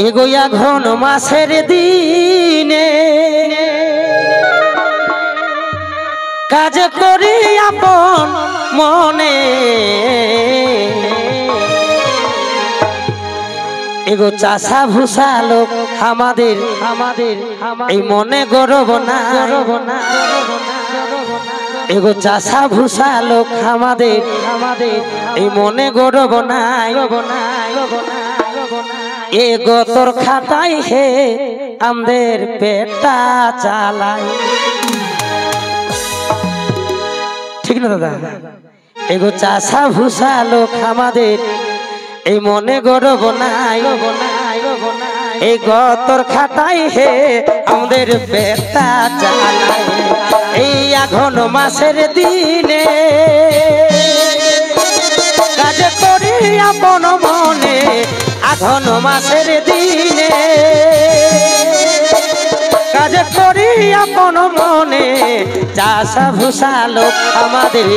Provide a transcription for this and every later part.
এগোয়া ঘন মাসের দিনে কাজ করি আপন মনে এগো চাষা ভুষা লোক আমাদের এই মনে গর্ব না এগো চাষা ভুষা লোক আমাদের এই মনে গর্ব নাই এগো তোর খাটাই হে আমাদের পেটা চালাই ঠিক না দাদা এগো চাষা ভুষা লোক আমাদের এই মনে গর্ব নাই এই গতর খাটাই হে আমাদের পেটা চালাই এই আঘন মাসের দিনে কাজ করি আপন মনে আঘন মাসের দিনে কাজ করি আপন মনে চাষা ভুষা লোক আমাদের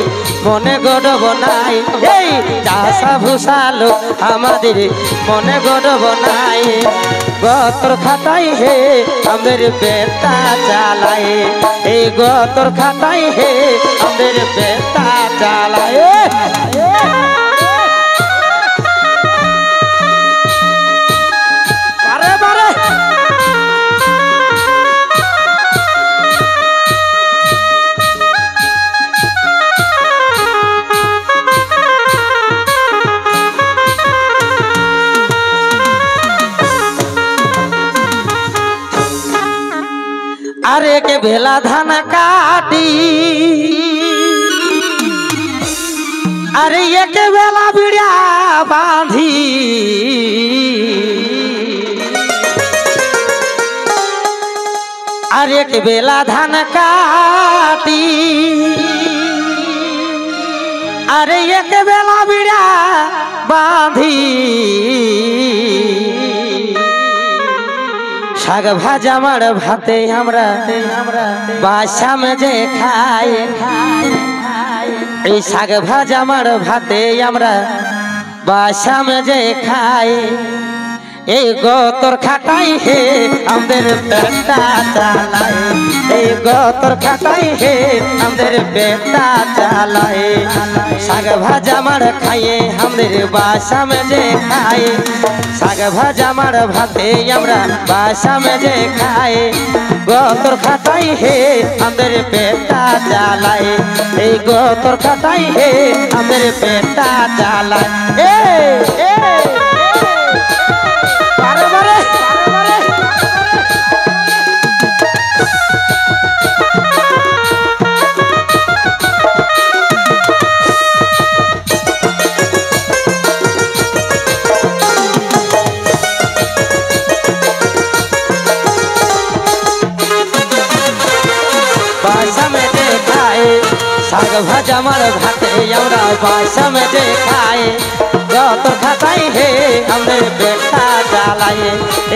মনে গর্ব নাই এই চাষা ভুষা লোক আমাদের মনে গর্ব নাই গতর খাটাই হে আমাদের পেটা চালাই এই গতর খাটাই হে আমাদের পেটা চালাই अरे के भेला धान काटी अरे ये के बेला बिड़िया बांधी अरे के बेला धान काटी अरे ये के बेला बिड़िया बांधी শাক ভাজা মার ভাতে আমরা বাসা মেজে খাই এই শাক ভাজা মার ভাতে আমরা বাসা মেজে খাই এই গতর খাটাই হে আমাদের পেটা চালাই এই গতর খাটাই হে আমাদের পেটা চালাই শাক ভাজা মার খাইয়ে আমাদের বাসা মেজে খাই শাক ভাজা মার ভাতে আমরা বাসা মেজে খাই গতর খাটাই হে আমাদের পেটা চালাই এই গতর খাটাই হে আমাদের পেটা চালাই শাক ভাজা মার ভাতে আমরা বাসা মেজে খাই গতর খাটাই হে আমাদের পেটা চালাই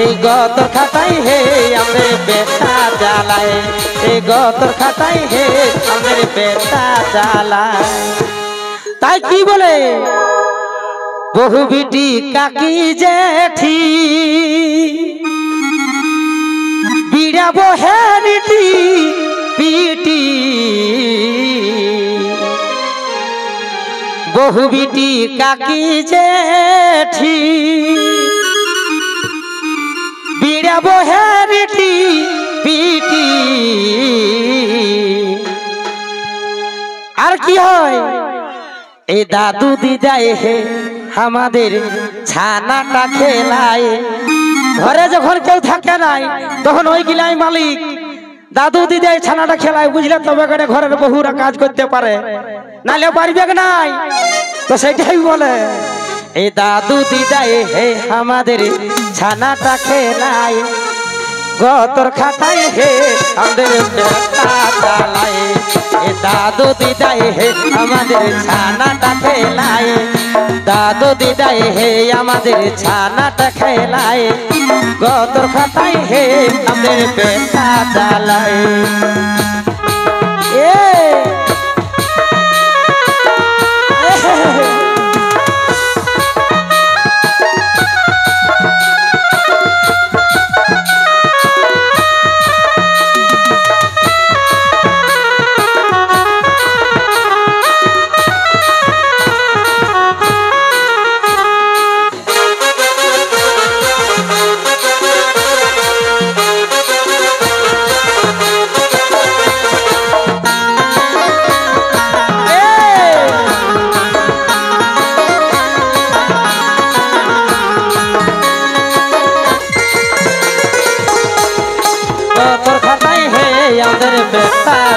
এই গতর খাটাই হে আমাদের পেটা চালাই এই গতর খাটাই হে আমাদের পেটা চালাই তাই কি বলে বহু বিটি কাকি জেঠি বিড়া বহেরিটি পিটি বহু বিটি কাকি জেঠি বিড়া বহেরিটি পিটি আর কি হয় এই দাদু দিদাই হে আমাদের ছানাটা খেলায় ঘরে যখন কেউ থাকে নাই তখন ওই গিলাই মালিক দাদু দিদি ছানাটা খেলায় বুঝলে তবে করে ঘরের বহুরা কাজ করতে পারে নালে পারবে নাই তো সেটাই বলে এই দাদু দিদাই হে আমাদের ছানাটা খেলায় গতর খাটাই হে আমাদের পেটা চালাই এ দাদু দিদাই হে আমাদের ছানাটা খেলায় দাদু দিদাই হে আমাদের ছানাটা খেলায় গতর খাটাই হে আমাদের পেটা চালাই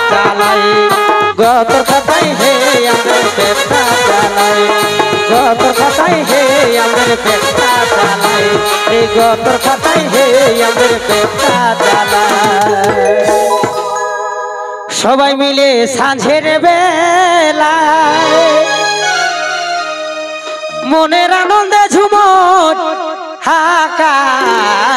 চালাই গতর খাতাই হে আমাদের পেটটা চালাই গতর খাতাই হে আমাদের পেটটা চালাই এই গতর খাতাই হে আমাদের পেটটা চালাই সবাই মিলে সাঁঝের বেলায় মনের আনন্দে ঝুমর হাকায়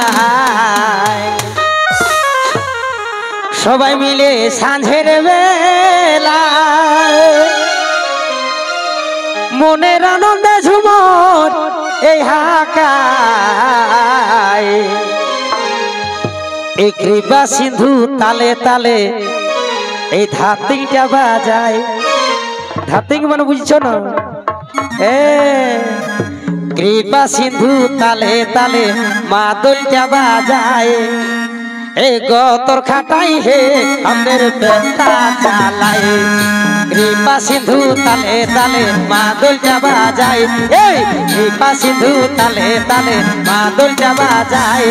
সবাই মিলে সাঁঝের বেলায় মনের আনন্দে ঝুমর এই হাকায় এই কৃপা সিন্ধু তালে তালে এই ধাতিংটা বাজায় ধাতিং মানে বুঝছো না কৃপা সিন্ধু তালে তালে মাদলটা বাজায় এই গতর খাটাই হে আমাদের পেটটা চালায় কৃপা সিন্ধু তালে তালে মাদলটা বাজায় এই কৃপা সিন্ধু তালে তালে মাদলটা বাজায়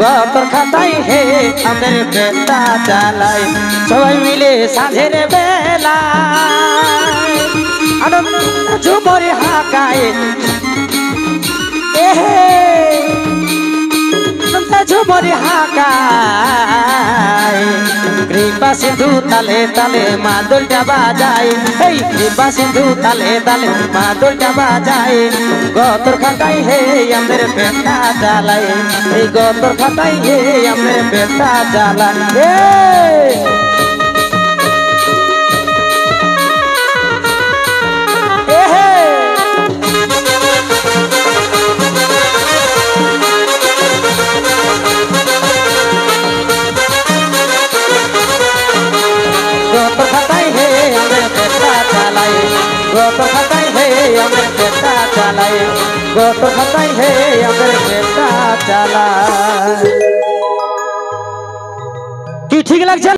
গতর খাটাই হে আমাদের পেটটা চালায় সবাই মিলে সাঁঝের বেলা আনন্দ ঝুমর হাকায় ঝুমর হাকায় কৃপা সিন্ধু তালে তালে মাদলটা বাজায় এই কৃপা সিন্ধু তালে তালে মাদলটা বাজায় গতর খাটাই হে আমাদের পেটটা জ্বালায় এই গতর খাটাই হে আমাদের পেটটা জ্বালায় গতর খাতাই হে আমাদের পেটটা চালাই গতর খাতাই হে আমাদের পেটটা চালাই গতর খাতাই হে আমাদের পেটটা চালাই কি ঠিক লাগছে?